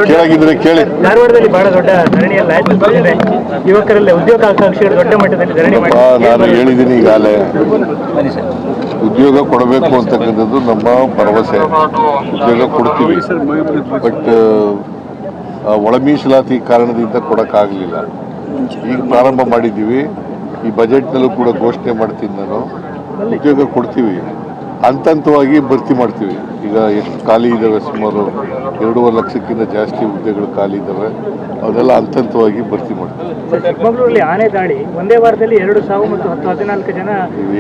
ಕೇಳಾಗಿದ್ರೆ ಕೇಳಿ. ಧಾರವಾಡದಲ್ಲಿ ಬಹಳ ದೊಡ್ಡ ಧರಣಿಯಲ್ಲಿ ಆಯ್ತು, ಯುವಕರಲ್ಲಿ ಉದ್ಯೋಗಾಕಾಂಕ್ಷಿಗಳು ದೊಡ್ಡ ಮಟ್ಟದಲ್ಲಿ ಧರಣಿ ಮಾಡಿ. ನಾನು ಹೇಳಿದ್ದೀನಿ ಈಗಾಗಲೇ, ಉದ್ಯೋಗ ಕೊಡಬೇಕು ಅಂತಕ್ಕಂಥದ್ದು ನಮ್ಮ ಭರವಸೆ. ಉದ್ಯೋಗ ಕೊಡ್ತೀವಿ, ಬಟ್ ಒಳ ಮೀಸಲಾತಿ ಕಾರಣದಿಂದ ಕೊಡೋಕ್ಕಾಗಲಿಲ್ಲ. ಈಗ ಪ್ರಾರಂಭ ಮಾಡಿದ್ದೀವಿ. ಈ ಬಜೆಟ್ನಲ್ಲೂ ಕೂಡ ಘೋಷಣೆ ಮಾಡ್ತೀನಿ ನಾನು. ಉದ್ಯೋಗ ಕೊಡ್ತೀವಿ, ಹಂತ ಹಂತವಾಗಿ ಭರ್ತಿ ಮಾಡ್ತೀವಿ. ಈಗ ಎಷ್ಟು ಖಾಲಿ ಇದ್ದಾವೆ, ಸುಮಾರು 2.5 ಲಕ್ಷಕ್ಕಿಂತ ಜಾಸ್ತಿ ಹುದ್ದೆಗಳು ಖಾಲಿ ಇದ್ದಾವೆ. ಅದೆಲ್ಲ ಹಂತ ಹಂತವಾಗಿ ಭರ್ತಿ ಮಾಡ್ತೀವಿ. ಚಿಕ್ಕಮಗಳೂರಲ್ಲಿ ಆನೆ ದಾಳಿ ಒಂದೇ ವಾರದಲ್ಲಿ 2 ಸಾವು ಮತ್ತು 14 ಜನ.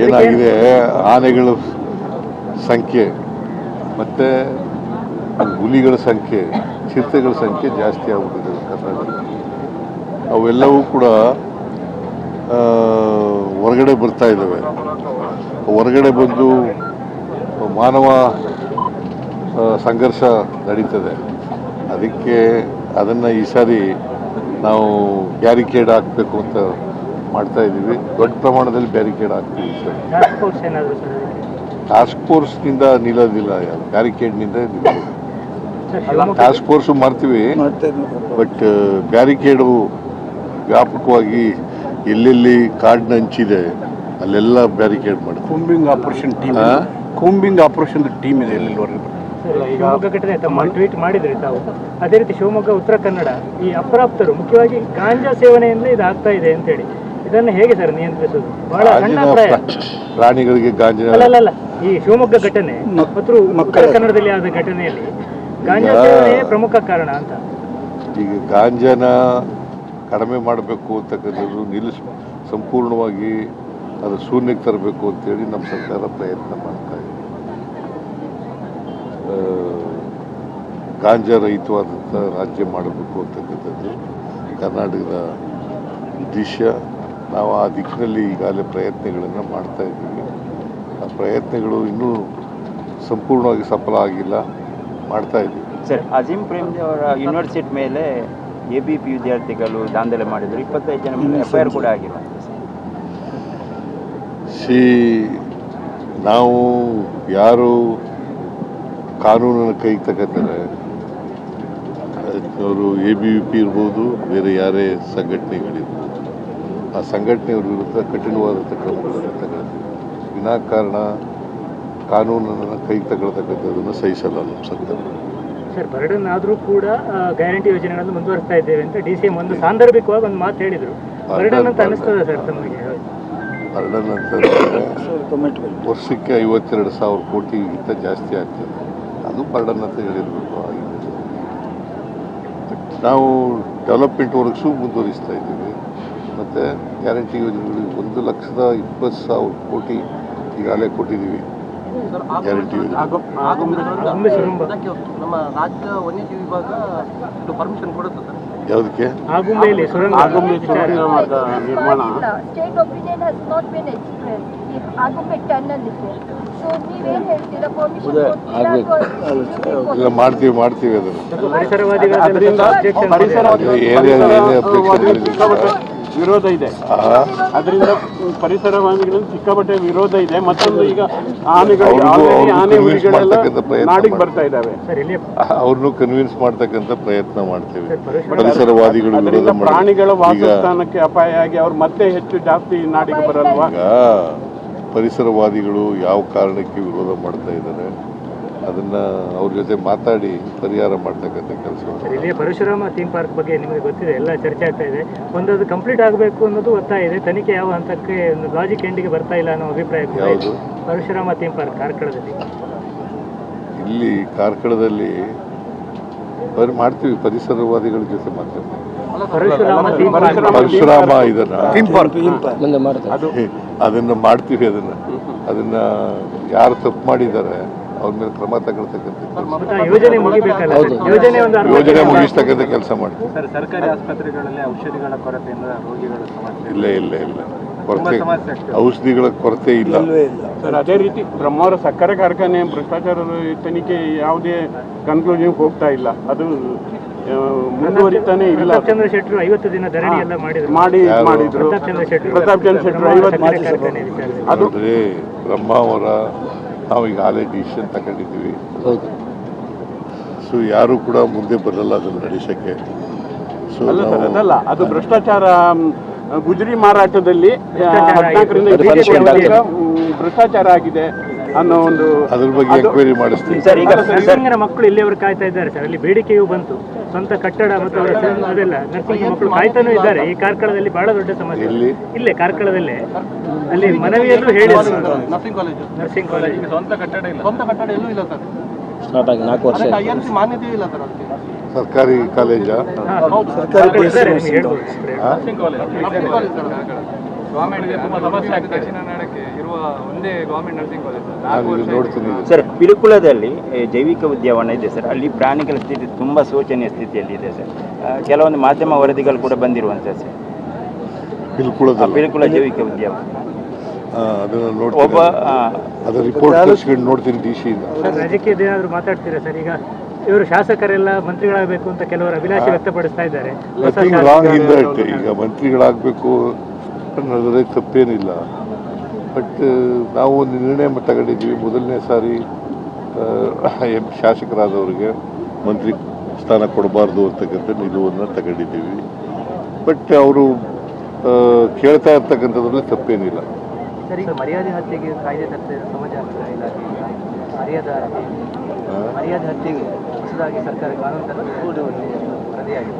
ಏನಾಗಿದೆ, ಆನೆಗಳ ಸಂಖ್ಯೆ ಮತ್ತು ಹುಲಿಗಳ ಸಂಖ್ಯೆ, ಚಿರತೆಗಳ ಸಂಖ್ಯೆ ಜಾಸ್ತಿ ಆಗ್ಬಿಟ್ಟಿದೆ ಕರ್ನಾಟಕದಲ್ಲಿ. ಅವೆಲ್ಲವೂ ಕೂಡ ಹೊರಗಡೆ ಬರ್ತಾ ಇದ್ದಾವೆ. ಹೊರಗಡೆ ಬಂದು ಮಾನವ ಸಂಘರ್ಷ ನಡೀತದೆ. ಅದಕ್ಕೆ ಅದನ್ನು ಈ ಸಾರಿ ನಾವು ಬ್ಯಾರಿಕೇಡ್ ಹಾಕಬೇಕು ಅಂತ ಮಾಡ್ತಾ ಇದ್ದೀವಿ. ದೊಡ್ಡ ಪ್ರಮಾಣದಲ್ಲಿ ಬ್ಯಾರಿಕೇಡ್ ಹಾಕ್ತೀವಿ ಸರ್. ಟಾಸ್ಕ್ ಫೋರ್ಸ್ನಿಂದ ನಿಲ್ಲೋದಿಲ್ಲ, ಬ್ಯಾರಿಕೇಡ್ನಿಂದ ನಿಲ್ಲೋದು. ಟಾಸ್ಕ್ ಫೋರ್ಸು ಮಾಡ್ತೀವಿ, ಬಟ್ ಬ್ಯಾರಿಕೇಡು ವ್ಯಾಪಕವಾಗಿ ಎಲ್ಲೆಲ್ಲಿ ಕಾಡಿನ ಹಂಚಿದೆ ಅಲ್ಲೆಲ್ಲ ಬ್ಯಾರಿಕೇಡ್ ಮಾಡ್ತೀವಿ. ಕೂಂಬಿಂಗ್ ಆಪರೇಷನ್ ಟೀಮ್ ಇದೆ ಎಲ್ಲೆಲ್ಲವರೆಗೂ. ಶಿವಮೊಗ್ಗ ಘಟನೆ ತಮ್ಮ ಟ್ವೀಟ್ ಮಾಡಿದ್ರಿ ತಾವು. ಅದೇ ರೀತಿ ಶಿವಮೊಗ್ಗ, ಉತ್ತರ ಕನ್ನಡ ಈ ಅಪ್ರಾಪ್ತರು ಮುಖ್ಯವಾಗಿ ಗಾಂಜಾ ಸೇವನೆಯಿಂದ ಇದು ಆಗ್ತಾ ಇದೆ ಅಂತೇಳಿ, ಇದನ್ನು ಹೇಗೆ ಸರ್ ನಿಯಂತ್ರಿಸೋದು? ಬಹಳ ಸಣ್ಣ ಪ್ರಾಣಿಗಳಿಗೆ ಗಾಂಜಾ ಅಲ್ಲ, ಈ ಶಿವಮೊಗ್ಗ ಘಟನೆ ಮತ್ತು ಉತ್ತರ ಕನ್ನಡದಲ್ಲಿ ಆದ ಘಟನೆಯಲ್ಲಿ ಗಾಂಜಾ ಸೇವನೆ ಪ್ರಮುಖ ಕಾರಣ ಅಂತ. ಈಗ ಗಾಂಜಾನ ಕಡಿಮೆ ಮಾಡಬೇಕು ಅಂತಕ್ಕಂಥದ್ದು ಸಂಪೂರ್ಣವಾಗಿ ಅದು ಶೂನ್ಯಕ್ಕೆ ತರಬೇಕು ಅಂತೇಳಿ ನಮ್ಮ ಸರ್ಕಾರ ಪ್ರಯತ್ನ ಮಾಡ್ತಾ ಇದೆ. ಗಾಂಜಾ ರಹಿತವಾದಂಥ ರಾಜ್ಯ ಮಾಡಬೇಕು ಅಂತಕ್ಕಂಥದ್ದು ಕರ್ನಾಟಕದ ಉದ್ದೇಶ. ನಾವು ಆ ದಿಕ್ಕಿನಲ್ಲಿ ಈಗಾಗಲೇ ಪ್ರಯತ್ನಗಳನ್ನು ಮಾಡ್ತಾ ಇದ್ದೀವಿ. ಆ ಪ್ರಯತ್ನಗಳು ಇನ್ನೂ ಸಂಪೂರ್ಣವಾಗಿ ಸಫಲ ಆಗಿಲ್ಲ, ಮಾಡ್ತಾ ಇದ್ದೀವಿ. ಸರ್, ಅಜೀಂ ಪ್ರೇಮ್ಜಿ ಅವರ ಯೂನಿವರ್ಸಿಟಿ ಮೇಲೆ ABP ವಿದ್ಯಾರ್ಥಿಗಳು ದಾಂಧಲೆ ಮಾಡಿದರು. 25 ಜನ ಮೇಲೆ FIR ಕೂಡ ಆಗಿಲ್ಲ. ನಾವು ಯಾರು ಕಾನೂನನ್ನು ಕೈಗೆ ತಗೋತಾರೆ, ಅವರು ABVP ಇರ್ಬೋದು, ಬೇರೆ ಯಾರೇ ಸಂಘಟನೆಗಳಿರ್ಬೋದು, ಆ ಸಂಘಟನೆಯವ್ರ ವಿರುದ್ಧ ಕಠಿಣವಾದಂಥ ಕ್ರಮಗಳನ್ನು ತಗೊಳ್ತೀವಿ. ವಿನಾಕಾರಣ ಕಾನೂನನ್ನು ಕೈಗೆ ತಗೊಳ್ತಕ್ಕಂಥದ್ದನ್ನು ಸಹಿಸಲ್ಲ ನಮ್ಮ ಸರ್ಕಾರ. ಸರ್, ಬರ್ಡನ್ ಆದರೂ ಕೂಡ ಗ್ಯಾರಂಟಿ ಯೋಜನೆಗಳನ್ನು ಮುಂದುವರಿಸ್ತಾ ಇದ್ದೇವೆ ಅಂತ DCM ಒಂದು ಸಾಂದರ್ಭಿಕವಾಗಿ ಒಂದು ಮಾತು ಹೇಳಿದರು. ಬರ್ಡನ್ ಅಂತ ಅನಿಸ್ತದೆ ಸರ್ ತಮಗೆ? ಬರ್ಡನ್ ಅಂತಂದರೆ ವರ್ಷಕ್ಕೆ 52,000 ಕೋಟಿಗಿಂತ ಜಾಸ್ತಿ ಆಗ್ತದೆ. ಅದು ಬರ್ಡನ್ ಅಂತ ಹೇಳಿರಬೇಕು. ನಾವು ಡೆವಲಪ್ಮೆಂಟ್ ವರ್ಕ್ಸು ಮುಂದುವರಿಸ್ತಾ ಇದ್ದೀವಿ. ಮತ್ತು ಗ್ಯಾರಂಟಿ ಯೋಜನೆಗಳಿಗೆ 1,20,000 ಕೋಟಿ ಈಗಾಗಲೇ ಕೊಟ್ಟಿದ್ದೀವಿ. ಗ್ಯಾರಂಟಿ ಯೋಜನೆ ನಮ್ಮ ರಾಜ್ಯ ವನ್ಯಜೀವಿ ವಿಭಾಗ ಪರ್ಮಿಷನ್ ಕೊಡುತ್ತೆ ಸರ್. ಯಾವುದಕ್ಕೆ? ಆಗುಂಬೆಯಲ್ಲಿ ನಿರ್ಮಾಣ. State opinion has not been expressed. ಈ ಆಗುಂಬೆ ಟನಲ್ ಇದೆ. ಸೊ ನೀವೇನು ಹೇಳ್ತೀರಾ? ಪರ್ಮಿಷನ್ ಇಲ್ಲ, ಮಾಡ್ತೀವಿ ಅದನ್ನು. ವಿರೋಧ ಇದೆ, ಅದರಿಂದ ಪರಿಸರವಾದಿಗಳಲ್ಲಿ ಸಿಕ್ಕಾಪಟ್ಟೆ ವಿರೋಧ ಇದೆ. ಮತ್ತೊಂದು, ಈಗ ಆನೆಗಳು ನಾಡಿಗೆ ಬರ್ತಾ ಇದ್ದಾವೆ, ಅವ್ರನ್ನು ಕನ್ವಿನ್ಸ್ ಮಾಡ್ತಕ್ಕಂಥ ಪ್ರಯತ್ನ ಮಾಡ್ತೀವಿ. ಪರಿಸರವಾದಿಗಳು ಪ್ರಾಣಿಗಳ ವಾಸಸ್ಥಾನಕ್ಕೆ ಅಪಾಯ ಆಗಿ ಅವ್ರು ಮತ್ತೆ ಜಾಸ್ತಿ ನಾಡಿಗೆ ಬರಲ್ವಾ? ಈಗ ಪರಿಸರವಾದಿಗಳು ಯಾವ ಕಾರಣಕ್ಕೆ ವಿರೋಧ ಮಾಡ್ತಾ ಇದ್ದಾರೆ ಅದನ್ನ ಅವ್ರ ಜೊತೆ ಮಾತಾಡಿ ಪರಿಹಾರ ಮಾಡ್ತಕ್ಕಂಥ ಕೆಲಸ. ಇಲ್ಲಿ ಪರಶುರಾಮ ಥೀಮ್ ಪಾರ್ಕ್ ಬಗ್ಗೆ ನಿಮಗೆ ಗೊತ್ತಿದೆ, ಎಲ್ಲ ಚರ್ಚೆ ಆಗ್ತಾ ಇದೆ. ಒಂದದು ಕಂಪ್ಲೀಟ್ ಆಗಬೇಕು ಅನ್ನೋದು ಒತ್ತಾಯ ಇದೆ. ತನಿಖೆ ಯಾವ ಹಂತಕ್ಕೆ ಒಂದು ಲಾಜಿಕ್ ಎಂಡಿಗೆ ಬರ್ತಾ ಇಲ್ಲ ಅನ್ನೋ ಅಭಿಪ್ರಾಯ. ಯಾವುದು? ಪರಶುರಾಮ ಥೀಮ್ ಪಾರ್ಕ್ ಕಾರ್ಕಳದಲ್ಲಿ. ಇಲ್ಲಿ ಕಾರ್ಕಳದಲ್ಲಿ ಮಾಡ್ತೀವಿ, ಪರಿಸರವಾದಿಗಳ ಜೊತೆ ಮಾತಾಡ್ತೀವಿ. ಪರಶುರಾಮ ಅದನ್ನ ಮಾಡ್ತೀವಿ. ಅದನ್ನ ಯಾರು ತಪ್ಪು ಮಾಡಿದ್ದಾರೆ ಅವ್ರ ಮೇಲೆ ಕ್ರಮ ತಗೊಳ್ತಕ್ಕಂಥ ಯೋಜನೆ ಮುಗಿಸ್ತಕ್ಕಂಥ ಕೆಲಸ ಮಾಡ್ತೀವಿ. ಸರ್ಕಾರಿ ಆಸ್ಪತ್ರೆಗಳಲ್ಲಿ ಔಷಧಿಗಳ ಕೊರತೆಯಿಂದ ರೋಗಿಗಳು ಇಲ್ಲ ಕೊರತೆ, ಔಷಧಿಗಳ ಕೊರತೆ ಇಲ್ಲ ಸರ್. ಅದೇ ರೀತಿ ಬ್ರಹ್ಮಾವರ ಸಕ್ಕರೆ ಕಾರ್ಖಾನೆ ಭ್ರಷ್ಟಾಚಾರದ ತನಿಖೆ ಯಾವುದೇ ಕನ್ಕ್ಲೂಷನ್ ಹೋಗ್ತಾ ಇಲ್ಲ, ಅದು ಮುಂದುವರಿತಾನೆ ಇಲ್ಲ. ಪ್ರತಾಪ್ ಚಂದ್ರ ಶೆಟ್ಟರು 50 ದಿನ ಧರಣಿ ಎಲ್ಲ ಮಾಡಿದ್ರು. ಪ್ರತಾಪ್ ಚಂದ್ರ ಶೆಟ್ಟರು 50 ಅದು ಬ್ರಹ್ಮಾವರ ನಾವು ಈಗಾಗಲೇ ಡಿಸಿಷನ್ ತಗೊಂಡಿದ್ದೀವಿ. ಸೊ ಯಾರು ಕೂಡ ಮುಂದೆ ಬರಲ್ಲ ಅದನ್ನು ನಡೆಸೋಕ್ಕೆ. ಸೊ ಅಲ್ಲ ಸರ್, ನಾವು ಅದಲ್ಲ, ಅದು ಭ್ರಷ್ಟಾಚಾರ. ಗುಜರಿ ಮಾರಾಟದಲ್ಲಿ ಭ್ರಷ್ಟಾಚಾರ 14ರಿಂದ ಆಗಿದೆ. 20 ತನಕ ಭ್ರಷ್ಟಾಚಾರ ಆಗಿದೆ ಅನ್ನೋ ಒಂದು ಅದ್ರ ಬಗ್ಗೆ ಎಂಕ್ವೈರಿ ಮಾಡಿಸ್ತೀವಿ. ಸರ್ ಈಗ ನರ್ಸಿಂಗರ ಮಕ್ಕಳು ಇಲ್ಲಿಯವರು ಕಾಯ್ತಾ ಇದ್ದಾರೆ ಸರ್. ಅಲ್ಲಿ ಬೇಡಿಕೆಯೂ ಬಂತು, ಸ್ವಂತ ಕಟ್ಟಡ ಮತ್ತು ಅವರ ಅದೆಲ್ಲ ನರ್ಸಿಂಗ್ ಮಕ್ಕಳು ಕಾಯ್ತಾನೂ ಇದ್ದಾರೆ. ಈ ಕಾರ್ಕಳದಲ್ಲಿ ಬಹಳ ದೊಡ್ಡ ಸಮಸ್ಯೆ. ಎಲ್ಲಿ? ಇಲ್ಲೇ ಕಾರ್ಕಳದಲ್ಲೇ ಅಲ್ಲಿ ಮನವಿಯಲ್ಲೂ ಹೇಳಿದ್ರು. ನರ್ಸಿಂಗ್ ಕಾಲೇಜ್ ಸ್ವಂತ ಕಟ್ಟಡ ಎಲ್ಲೂ ಇಲ್ಲ ಸರ್. ಸ್ಟಾರ್ಟ್ ಆಗಿ 4 ವರ್ಷ ಆಯ್ತು. IMC ಮಾನ್ಯತೆಯೂ ಇಲ್ಲ ಸರ್ ಅದಕ್ಕೆ. ಸರ್ಕಾರಿ ಕಾಲೇಜಾ? ನಾನು ಇದು ನೋಡ್ತೀನಿ. ಸರ್, ಪಿಲಿಕುಳದಲ್ಲಿ ಜೈವಿಕ ಉದ್ಯಾನವನ ಇದೆ ಸರ್. ಅಲ್ಲಿ ಪ್ರಾಣಿಗಳ ಸ್ಥಿತಿ ತುಂಬ ಶೋಚನೀಯ ಸ್ಥಿತಿಯಲ್ಲಿ ಇದೆ ಸರ್. ಕೆಲವೊಂದು ಮಾಧ್ಯಮ ವರದಿಗಳು ಕೂಡ ಬಂದಿರುವಂಥದ್ದು ಸರ್. ಪಿಲ್ಕುಳದಲ್ಲಿ ಪಿಲಿಕುಳ ಜೈವಿಕ ಉದ್ಯಾನವನ ಅದನ್ನು ಒಬ್ಬ ನೋಡ್ತೀನಿ. ಅದರ ರಿಪೋರ್ಟ್ ಕಳಿಸ್ಕೊಂಡು ನೋಡ್ತೀನಿ DC ಇಂದ. ರಾಜಕೀಯದ ಏನಾದ್ರು ಮಾತಾಡ್ತೀರಾ ಸರ್? ಈಗ ಇವರು ಶಾಸಕರೆಲ್ಲ ಮಂತ್ರಿಗಳಾಗಬೇಕು ಅಂತ ಕೆಲವರು ಅಭಿಲಾಷೆ ವ್ಯಕ್ತಪಡಿಸ್ತಾ ಇದ್ದಾರೆ. Nothing wrong in that. ಈಗ ಮಂತ್ರಿಗಳಾಗಬೇಕು ಅನ್ನೋದ್ರಲ್ಲಿ ತಪ್ಪೇನಿಲ್ಲ. ಬಟ್ ನಾವು ಒಂದು ನಿರ್ಣಯ ತಗೊಂಡಿದ್ದೀವಿ. ಮೊದಲನೇ ಸಾರಿ ಶಾಸಕರಾದವರಿಗೆ ಮಂತ್ರಿ ಸ್ಥಾನ ಕೊಡಬಾರ್ದು ಅಂತಕ್ಕಂಥ ನಿಲುವನ್ನು ತಗೊಂಡಿದ್ದೀವಿ. ಬಟ್ ಅವರು ಕೇಳ್ತಾ ಇರ್ತಕ್ಕಂಥದ್ರಲ್ಲಿ ತಪ್ಪೇನಿಲ್ಲ. ಸರ್, ಈಗ ಮರ್ಯಾದೆ ಹತ್ಯೆಗೆ ಕಾಯ್ದೆ ತರ್ತಿದೆ ಸಮಾಜ ಇಲಾಖೆ. ಮರ್ಯಾದೆ ಹತ್ಯೆಗೆ ಹೊಸದಾಗಿ ಸರ್ಕಾರ ಕಾನೂನು ತರಲು ವರದಿಯಾಗಿದೆ.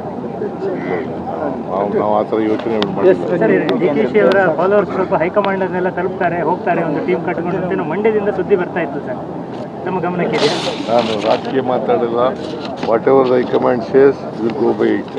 ನಾವು ಆ ಥರ ಯೋಚನೆ ಮಾಡಿಲ್ಲ. ಸರ್, DKಶಿ ಅವರ ಫಾಲೋವರ್ಸ್ ಸ್ವಲ್ಪ ಹೈಕಮಾಂಡನ್ನೆಲ್ಲ ತಲುಪ್ತಾರೆ, ಹೋಗ್ತಾರೆ, ಒಂದು ಟೀಮ್ ಕಟ್ಕೊಂಡು ಅಂತ ಮಂಡ್ಯದಿಂದ ಸುದ್ದಿ ಬರ್ತಾ ಇತ್ತು ಸರ್. ನಮ್ಮ ಗಮನಕ್ಕೆ ಇದೆ? ನಾನು ರಾಜಕೀಯ ಮಾತಾಡಿಲ್ಲ. What ever the high command says will go by it.